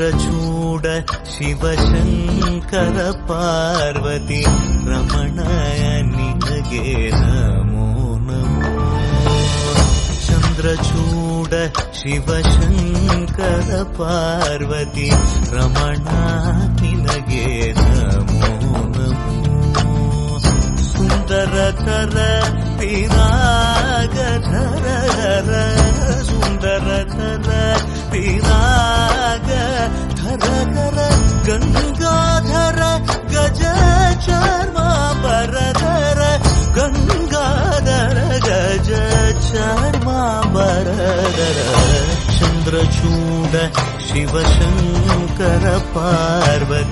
ಚಂದ್ರಚೂಡ ಶಿವಶಂಕರ ಪಾರ್ವತಿ ರಮಣ ನಿನಗೆ ನಮೋ ನಮೋ. ಚಂದ್ರಚೂಡ ಶಿವಶಂಕರ ಪಾರ್ವತಿ ರಮಣ ನಿನಗೆ ನಮೋ ನಮೋ. ಸುಂದರತರ ಪಿರಾಗಧರ ಸುಂದರತರ ಪಿರಾಗಧರ ಗಂಗಾಧರ ಗಜ ಚರ್ಮಾಂಬರಧರ ಗಂಗಾಧರ ಗಜ ಚರ್ಮಾಂಬರಧರ. ಚಂದ್ರಚೂಡ ಶಿವಶಂಕರ ಪಾರ್ವತಿ